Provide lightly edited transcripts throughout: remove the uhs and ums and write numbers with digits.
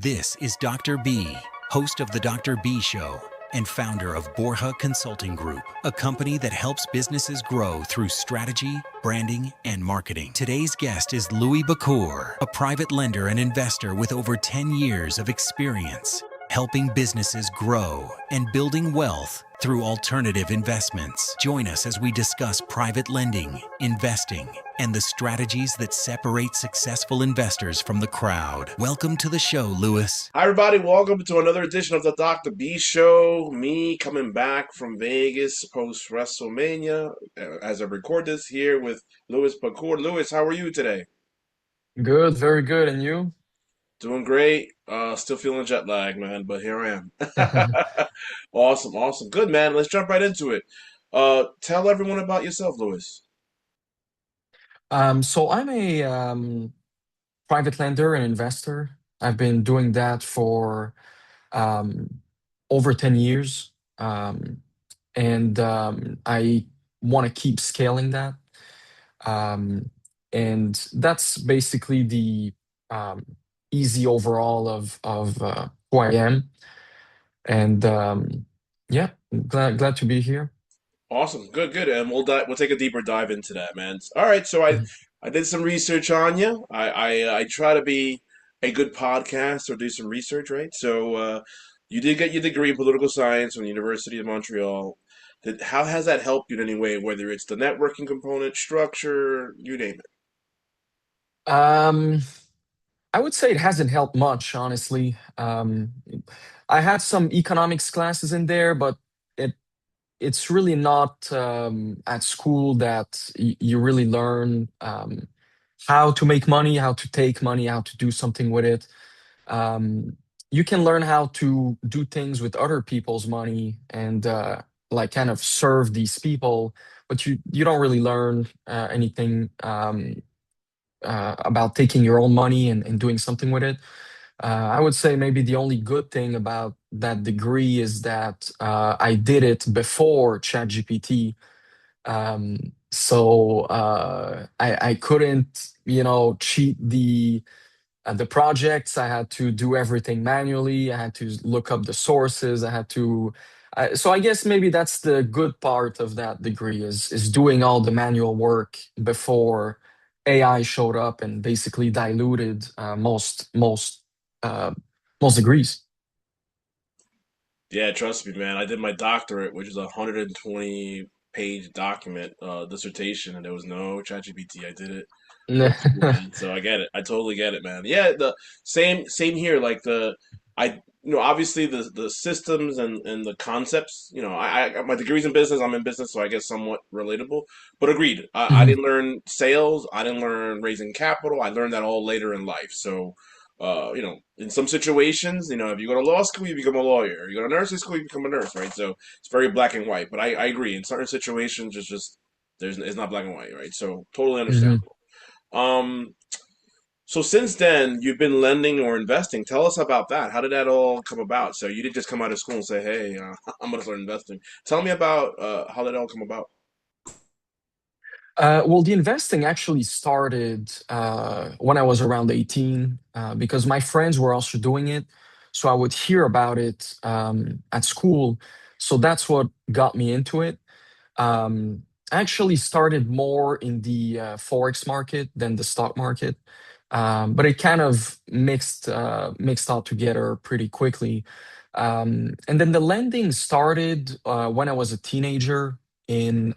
This is Dr. B, host of The Dr. B Show and founder of Borja Consulting Group, a company that helps businesses grow through strategy, branding, and marketing. Today's guest is Louis Bachour, a private lender and investor with over 10 years of experience helping businesses grow and building wealth through alternative investments. Join us as we discuss private lending, investing, and the strategies that separate successful investors from the crowd. Welcome to the show, Louis. Hi, everybody. Welcome to another edition of the Dr. B Show. Me coming back from Vegas post WrestleMania as I record this here with Louis Bachour. Louis, how are you today? Good, very good. And you? Doing great. Still feeling jet lag, man, but here I am. Awesome, awesome. Good, man. Let's jump right into it. Tell everyone about yourself, Louis. So I'm a private lender and investor. I've been doing that for um, over 10 years. And I want to keep scaling that. Um, and that's basically the um, easy overall of who I am. And yeah, glad to be here. Awesome. Good, good. And we'll take a deeper dive into that, man. All right, so I did some research on you. I try to be a good podcast or do some research, right? So you did get your degree in political science from the University of Montreal. How has that helped you in any way, whether it's the networking component, structure, you name it? Um, I would say it hasn't helped much, honestly. I had some economics classes in there, but it it's really not at school that you really learn how to make money, how to take money, how to do something with it. Um, you can learn how to do things with other people's money and like kind of serve these people, but you don't really learn anything about taking your own money and doing something with it. I would say maybe the only good thing about that degree is that I did it before ChatGPT. So I couldn't, cheat the projects. I had to do everything manually. I had to look up the sources. I had to. So I guess maybe that's the good part of that degree is doing all the manual work before AI showed up and basically diluted uh, most degrees. Yeah, trust me, man. I did my doctorate, which is a 120-page document, dissertation, and there was no ChatGPT. I did it from school, man. So I get it. I totally get it, man. Yeah, the same here. Like obviously the systems and the concepts. I my degree's in business. I'm in business, so I guess somewhat relatable. But agreed. I Mhm. didn't learn sales. I didn't learn raising capital. I learned that all later in life. So in some situations, if you go to law school, you become a lawyer. You go to nursing school, you become a nurse, right? So it's very black and white. But I agree. In certain situations, it's not black and white, right? So totally Mhm. understandable. Um, so since then, you've been lending or investing. Tell us about that. How did that all come about? So you didn't just come out of school and say, "Hey, I'm gonna start investing." Tell me about how did it all come about. Well, the investing actually started when I was around 18 because my friends were also doing it. So I would hear about it at school. So that's what got me into it. I actually started more in the Forex market than the stock market, but it kind of mixed all together pretty quickly. And then the lending started when I was a teenager in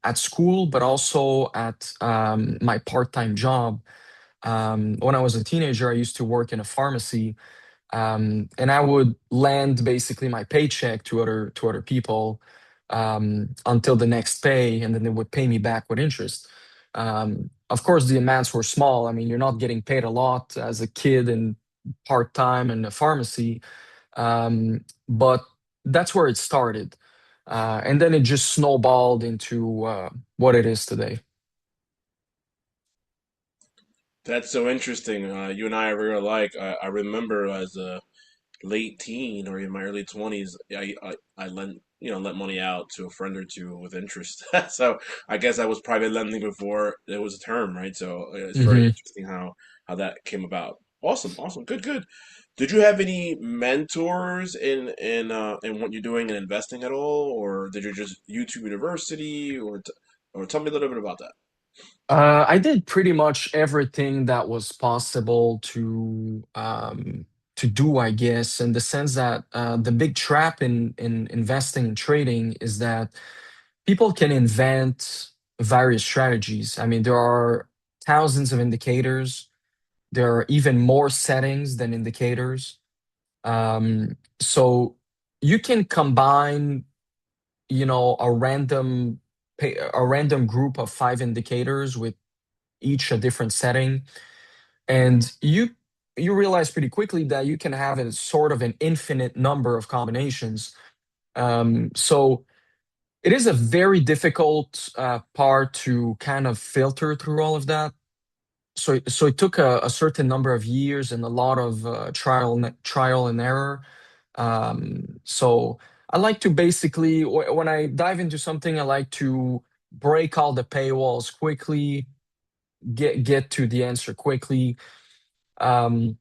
at school, but also at my part-time job. When I was a teenager, I used to work in a pharmacy, and I would lend basically my paycheck to other people until the next pay, and then they would pay me back with interest. Of course, the amounts were small. I mean, you're not getting paid a lot as a kid and part time in a pharmacy, but that's where it started, and then it just snowballed into what it is today. That's so interesting. You and I are very alike. I remember as a late teen or in my early 20s, I lent money out to a friend or two with interest. So I guess I was private lending before there was a term, right? So it's very Hmm. interesting how that came about. Awesome, awesome, good, good. Did you have any mentors in what you're doing and investing at all, or did you just YouTube University, or tell me a little bit about that? I did pretty much everything that was possible to do, I guess, in the sense that the big trap in investing and trading is that people can invent various strategies. I mean, there are thousands of indicators. There are even more settings than indicators. So you can combine, a random group of five indicators with each a different setting, and you realize pretty quickly that you can have a sort of an infinite number of combinations. So it is a very difficult part to kind of filter through all of that. So it took a certain number of years and a lot of trial and error. So I like to basically, when I dive into something, I like to break all the paywalls quickly, get to the answer quickly. Um,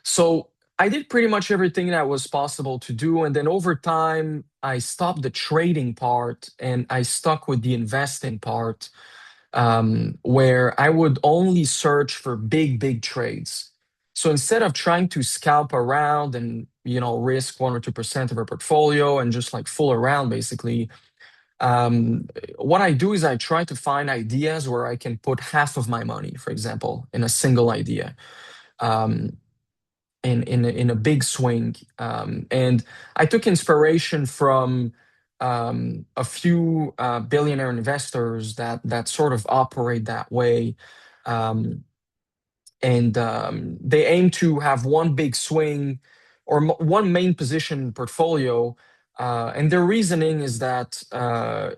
so I did pretty much everything that was possible to do, and then over time, I stopped the trading part and I stuck with the investing part, where I would only search for big trades. So instead of trying to scalp around and risk 1 or 2% of a portfolio and just like fool around, basically, what I do is I try to find ideas where I can put half of my money, for example, in a single idea. Um, in a big swing. And I took inspiration from a few billionaire investors that sort of operate that way. Um, and they aim to have one big swing or one main position portfolio. And their reasoning is that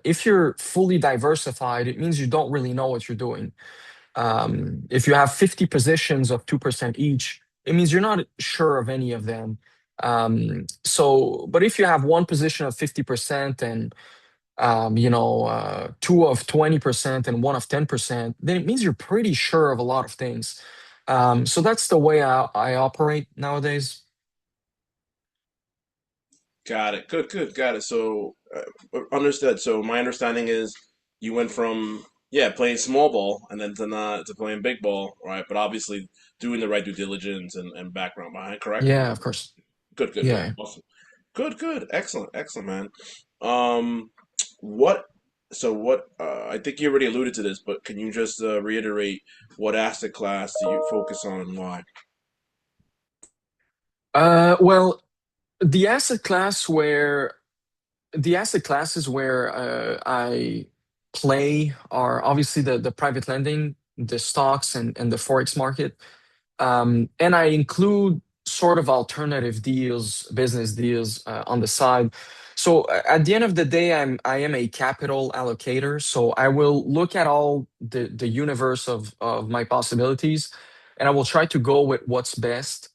if you're fully diversified, it means you don't really know what you're doing. If you have 50 positions of 2% each, it means you're not sure of any of them. But if you have one position of 50% and two of 20% and one of 10%, then it means you're pretty sure of a lot of things. So that's the way I operate nowadays. Got it. Good, good. Got it. So, understood. So, my understanding is you went from, yeah, playing small ball and then to playing big ball, right? But obviously doing the right due diligence and background behind, correct? Yeah, of course. Good, good, good. Yeah. Awesome. Good, good. Excellent, excellent, man. Um, what, I think you already alluded to this, but can you just reiterate what asset class do you focus on and why? Well, the asset class where the asset classes where I play are obviously the private lending, the stocks, and the forex market. And I include sort of alternative deals, business deals on the side. So at the end of the day, I am a capital allocator. So I will look at all the universe of my possibilities, and I will try to go with what's best.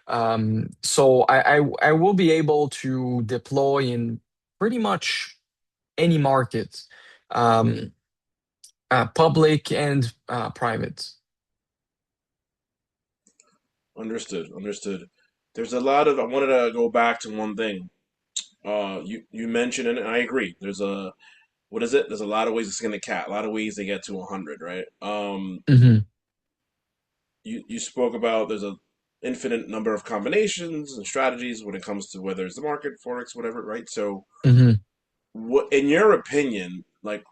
So I will be able to deploy in pretty much any market, um, public and private. Understood, understood. There's a lot of, I wanted to go back to one thing. You mentioned, and I agree. There's a what is it? There's a lot of ways to skin a cat. A lot of ways to get to 100, right? Hmm. You spoke about there's a infinite number of combinations and strategies when it comes to whether it's the market, forex, whatever, right? So, Hmm. what, in your opinion, like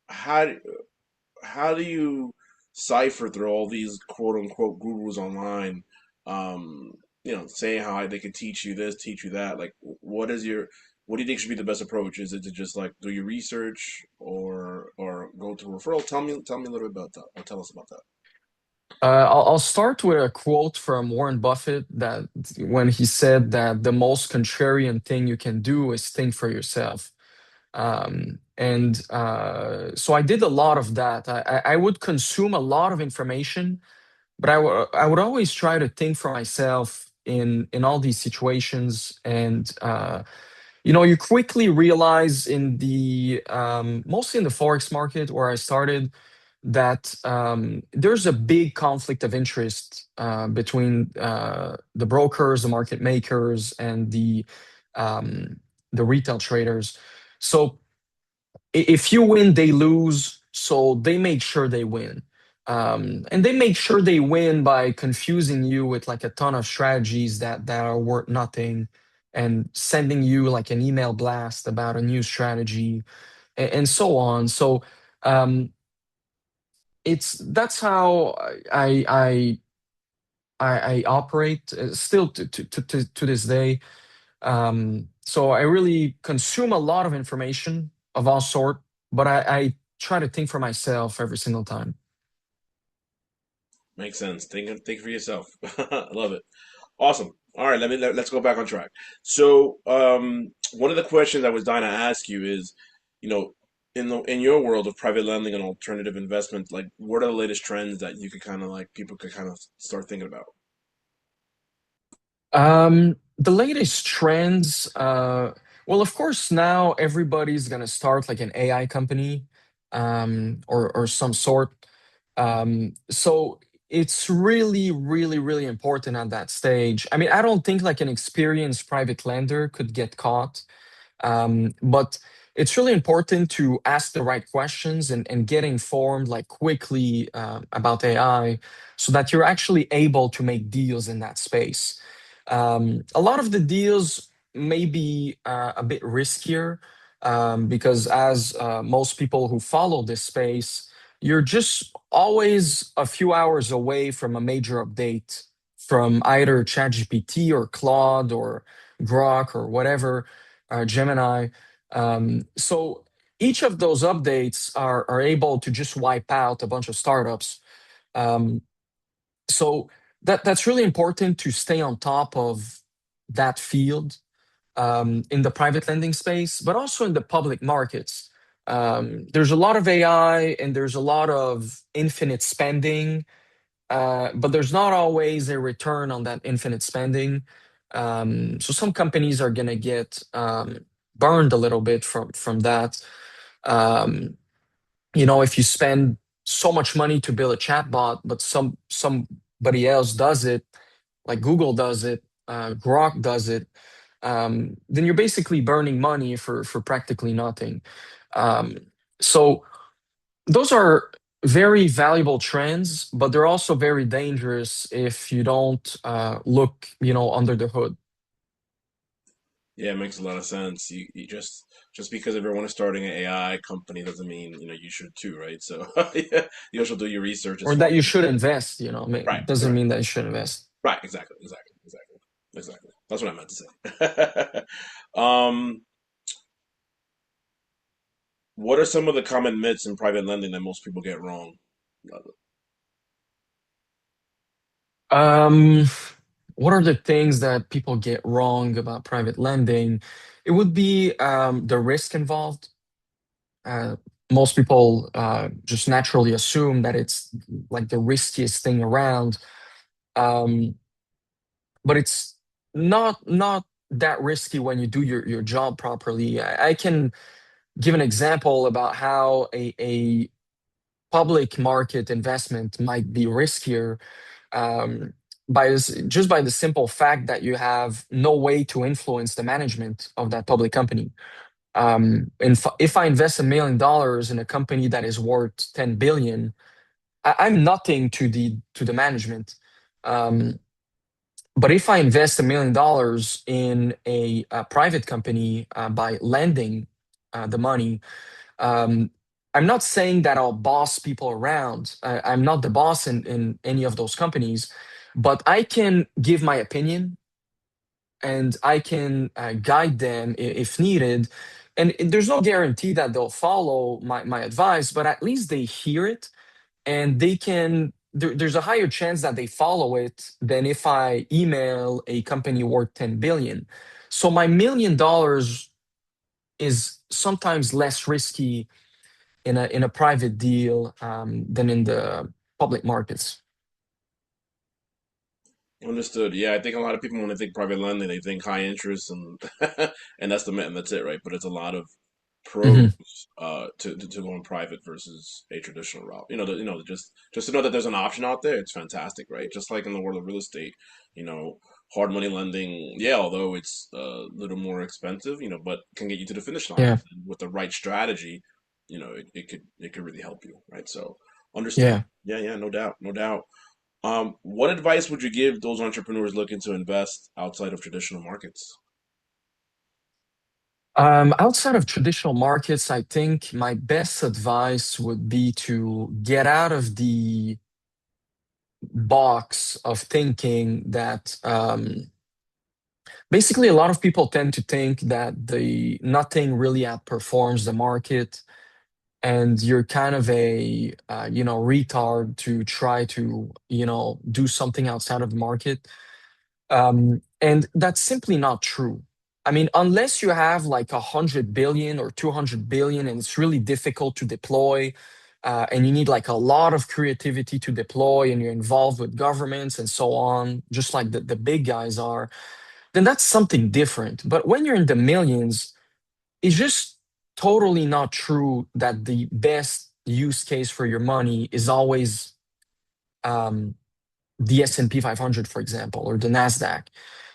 how how do you cipher through all these quote unquote gurus online? Um, saying how they can teach you this, teach you that. Like, what do you think should be the best approach? Is it to just like do your research or go to referral? Tell me a little bit about that, or tell us about that. I'll start with a quote from Warren Buffett that when he said that the most contrarian thing you can do is think for yourself. And so I did a lot of that. I would consume a lot of information, but I would always try to think for myself in all these situations. And you quickly realize in the mostly in the forex market where I started. that there's a big conflict of interest between the brokers, the market makers, and um, the retail traders. So if you win, they lose. So they make sure they win. And they make sure they win by confusing you with like a ton of strategies that are worth nothing, and sending you like an email blast about a new strategy, and so on. So um, it's that's how I operate still to this day. So I really consume a lot of information of all sort, but I try to think for myself every single time. Makes sense. Think for yourself. I love it. Awesome. All right, let's go back on track. So, one of the questions I was dying to ask you is, you know, in your world of private lending and alternative investment, like, what are the latest trends that you could kind of like people could kind of start thinking about? The latest trends, well, of course, now everybody's gonna start like an AI company, or some sort. So it's really, really, really important at that stage. I mean, I don't think like an experienced private lender could get caught, but it's really important to ask the right questions, and get informed like quickly about AI, so that you're actually able to make deals in that space. A lot of the deals may be a bit riskier, because as most people who follow this space, you're just always a few hours away from a major update from either ChatGPT or Claude or Grok or whatever, Gemini. So each of those updates are able to just wipe out a bunch of startups. Um, so that's really important to stay on top of that field, in the private lending space, but also in the public markets. There's a lot of AI and there's a lot of infinite spending, but there's not always a return on that infinite spending. So some companies are going to get burned a little bit from that. Um, if you spend so much money to build a chatbot, but somebody else does it, like Google does it, Grok does it, then you're basically burning money for practically nothing. Um, so those are very valuable trends, but they're also very dangerous if you don't look, under the hood. Yeah, it makes a lot of sense. You just because everyone is starting an AI company doesn't mean, you should too, right? So yeah, you also do your research as Or far that you as should invest, right, doesn't right, mean that you should invest. right, exactly. That's what I meant to say. Um, what are some of the common myths in private lending that most people get wrong? Um, what are the things that people get wrong about private lending? It would be the risk involved. Uh, Most people just naturally assume that it's like the riskiest thing around, um, but it's not that risky when you do your job properly. I can give an example about how a public market investment might be riskier, um, just by the simple fact that you have no way to influence the management of that public company. And if I invest $1 million in a company that is worth 10 billion, I'm nothing to the management. Um, but if I invest $1 million in a private company by lending the money, um, I'm not saying that I'll boss people around. I'm not the boss in any of those companies, but I can give my opinion, and I can guide them if needed. And there's no guarantee that they'll follow my advice, but at least they hear it, and there's a higher chance that they follow it than if I email a company worth 10 billion. So my $1 million is sometimes less risky in a private deal than in the public markets. Understood. Yeah, I think a lot of people when they think private lending, they think high interest and and that's it, right? But it's a lot of pros Hmm. to going private versus a traditional route. Just to know that there's an option out there, it's fantastic, right? Just like in the world of real estate, you know, hard money lending, yeah, although it's a little more expensive, but can get you to the finish line. Yeah, And with the right strategy, it could really help you, right? So understand. yeah. Yeah, yeah, no doubt, no doubt. What advice would you give those entrepreneurs looking to invest outside of traditional markets? Outside of traditional markets, I think my best advice would be to get out of the box of thinking that basically a lot of people tend to think that the nothing really outperforms the market, and you're kind of a retard to try to do something outside of the market. And that's simply not true. I mean, unless you have like 100 billion or 200 billion, and it's really difficult to deploy, and you need like a lot of creativity to deploy, and you're involved with governments and so on, just like the big guys are, then that's something different. But when you're in the millions, it's just totally not true that the best use case for your money is always um, the S&P 500, for example, or the Nasdaq.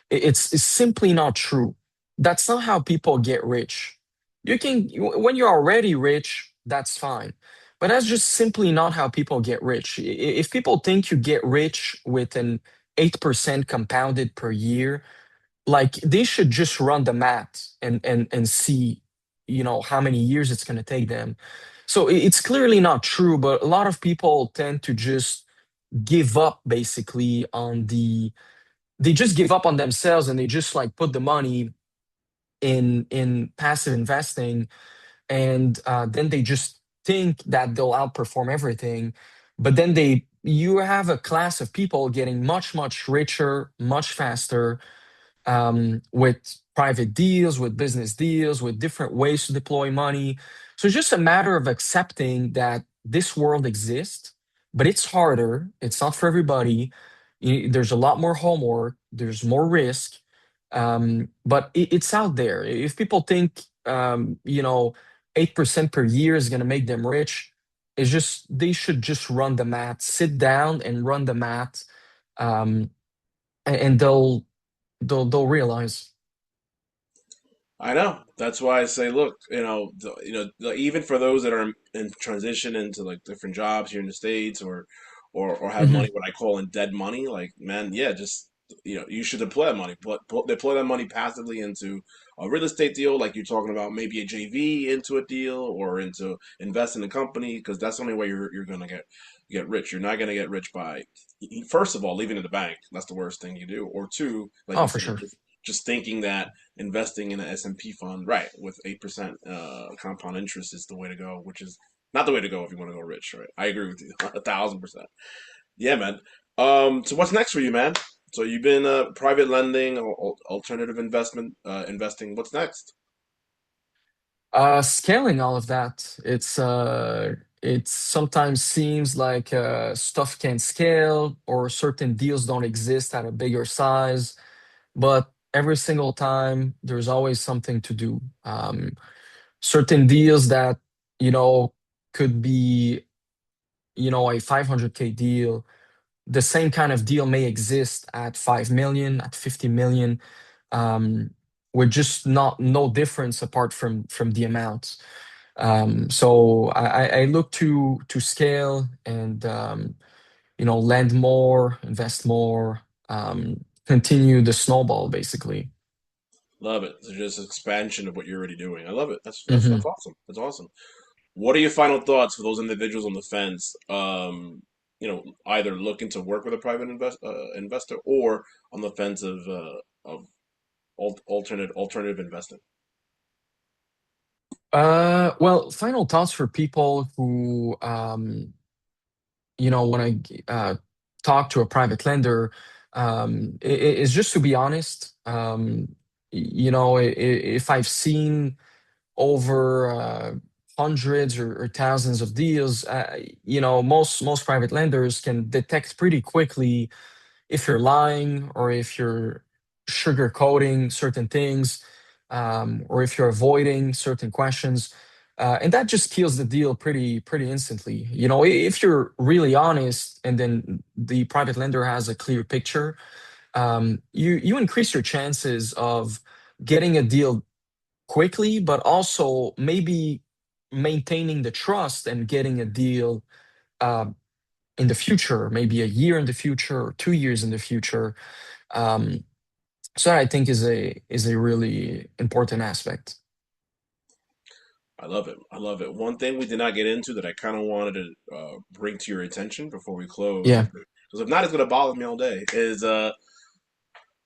It's simply not true. That's not how people get rich. When you're already rich, that's fine. But that's just simply not how people get rich. If people think you get rich with an 8% compounded per year, like they should just run the math and see, how many years it's going to take them. So it's clearly not true, but a lot of people tend to just give up basically on they just give up on themselves, and they just like put the money in passive investing, and then they just think that they'll outperform everything. But then you have a class of people getting much richer much faster, with private deals, with business deals, with different ways to deploy money. So it's just a matter of accepting that this world exists, but it's harder. It's not for everybody. There's a lot more homework, there's more risk, but it's out there. If people think, 8% per year is going to make them rich, it's just they should just run the math, sit down and run the math, um, and they'll realize. I know. That's why I say, look, even for those that are in transition into like different jobs here in the States, or have Hmm. money, what I call in dead money, like, man, yeah, just you should deploy that money, but deploy that money passively into a real estate deal, like you're talking about, maybe a JV into a deal, or into invest in a company, because that's the only way you're gonna get rich. You're not gonna get rich by, first of all, leaving it in the bank. That's the worst thing you do. Or two, like Oh, you for said, sure. just thinking that investing in an S&P fund, right, with 8% compound interest is the way to go, which is not the way to go if you want to go rich, right? I agree with you 1,000%. Yeah, man. So what's next for you, man? So you've been private lending, alternative investing. What's next? Scaling all of that, it sometimes seems like stuff can scale or certain deals don't exist at a bigger size, but every single time there's always something to do. Certain deals that you know could be a 500K deal, the same kind of deal may exist at 5 million, at 50 million, um, with just not no difference apart from the amounts. So I look to scale and lend more, invest more, continue the snowball basically. Love it. So just expansion of what you're already doing. I love it. That's Hmm. awesome. That's awesome. What are your final thoughts for those individuals on the fence? Either looking to work with a private investor, or on the fence of alternative investing. Well, final thoughts for people who want to talk to a private lender, is just to be honest. If I've seen over hundreds or thousands of deals, most private lenders can detect pretty quickly if you're lying or if you're sugarcoating certain things. or if you're avoiding certain questions. And that just kills the deal pretty instantly. If you're really honest, and then the private lender has a clear picture, you increase your chances of getting a deal quickly, but also maybe maintaining the trust and getting a deal uh, in the future, maybe a year in the future or 2 years in the future. Um, so that I think is a really important aspect. I love it. I love it. One thing we did not get into that I kind of wanted to bring to your attention before we close, Yeah. because if not, it's going to bother me all day, is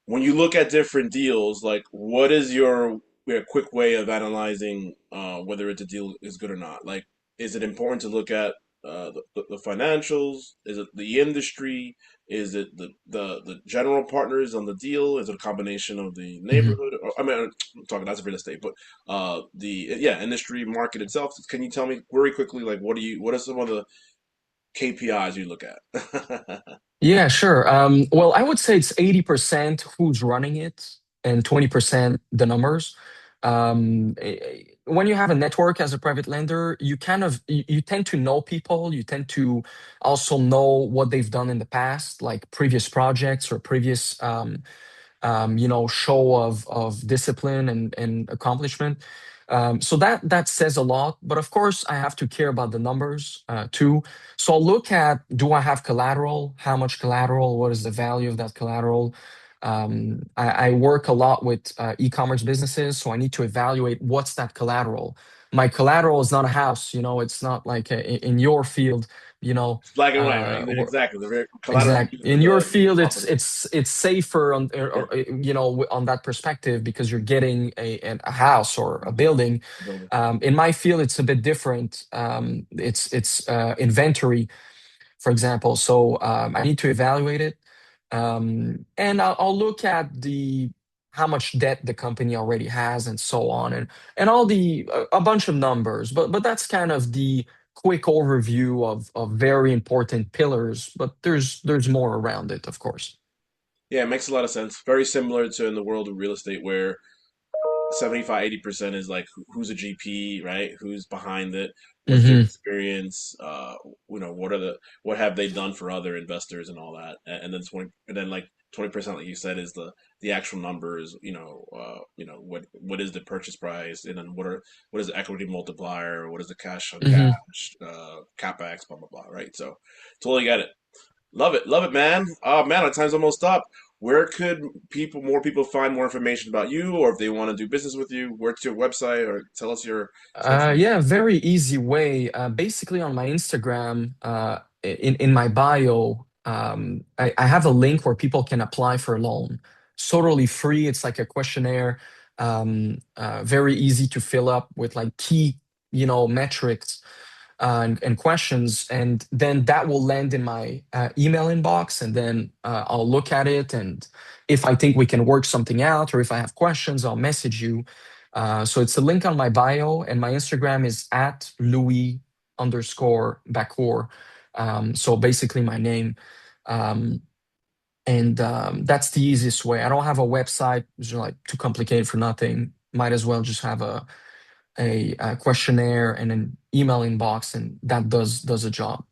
when you look at different deals, like what is your quick way of analyzing whether it's a deal is good or not? Like, is it important to look at the financials? Is it the industry? Is it the general partners on the deal? Is it a combination of the Mhm. neighborhood? Or, I mean, I'm talking that's real estate, but the yeah industry market itself. Can you tell me very quickly, like what are some of the KPIs you look at? Yeah, sure. Well, I would say it's 80% who's running it and 20% the numbers. When you have a network as a private lender, you tend to know people. You tend to also know what they've done in the past, like previous projects or previous show of discipline and accomplishment. So that says a lot. But of course, I have to care about the numbers too. So I'll look at, do I have collateral? How much collateral? What is the value of that collateral? I work a lot with e-commerce businesses, so I need to evaluate what's that collateral. My collateral is not a house. It's not like in your field. You know, It's black and white, right? uh, Exactly. The very collateral Exact. speaks for In your the field, it's property. it's it's safer Yeah. on that perspective because you're getting a house or a Mhm. building. Building. In my field, it's a bit different. It's inventory, for example. So I need to evaluate it, and I'll look at the how much debt the company already has, and so on, and all a bunch of numbers. But that's kind of the quick overview of very important pillars. But there's more around it, of course. Yeah, it makes a lot of sense. Very similar to in the world of real estate where 75, 80% is like who's a GP, right? Who's behind it? What's their Hmm. experience? What have they done for other investors and all that? And then 20%, like you said, is the actual numbers, what is the purchase price, and then what is the equity multiplier, what is the cash on Hmm. cash, capex, blah blah blah, right? So totally get it. Love it, man. Oh man, our time's almost up. Where could more people find more information about you, or if they want to do business with you, where's your website, or tell us your social media. Yeah, very easy way. Basically, on my Instagram, in my bio, I have a link where people can apply for a loan. It's totally free. It's like a questionnaire, very easy to fill up with like key, metrics and questions, and then that will land in my email inbox, and then I'll look at it, and if I think we can work something out, or if I have questions, I'll message you. So it's a link on my bio, and my Instagram is at Louis underscore Bachour. So basically my name. Um, and that's the easiest way. I don't have a website. It's like too complicated for nothing. Might as well just have a questionnaire and an email inbox, and that does a job.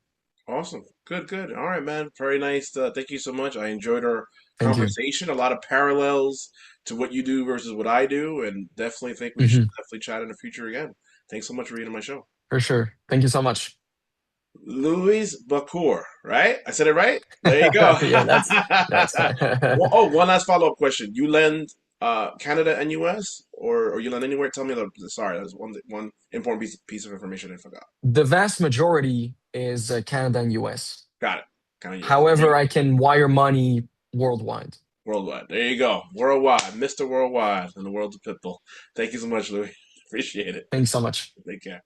Awesome, good. All right, man. Very nice. Thank you so much. I enjoyed our Thank you. conversation. A lot of parallels to what you do versus what I do, and definitely think we should Hmm. definitely chat in the future again. Thanks so much for reading my show. For sure. Thank you so much. Louis Bachour, right? I said it right? There you go. Yeah, that's fine. One last follow-up question. You lend Canada and US or you lend anywhere? Tell me sorry, that's one important piece of information I forgot. The vast majority is Canada and US. Got it. Kind of US. There you However, go. I can wire money worldwide. Worldwide. There you go. Worldwide. Mr. Worldwide in the world of Pitbull. Thank you so much, Louis. Appreciate it. Thanks so much. Take care.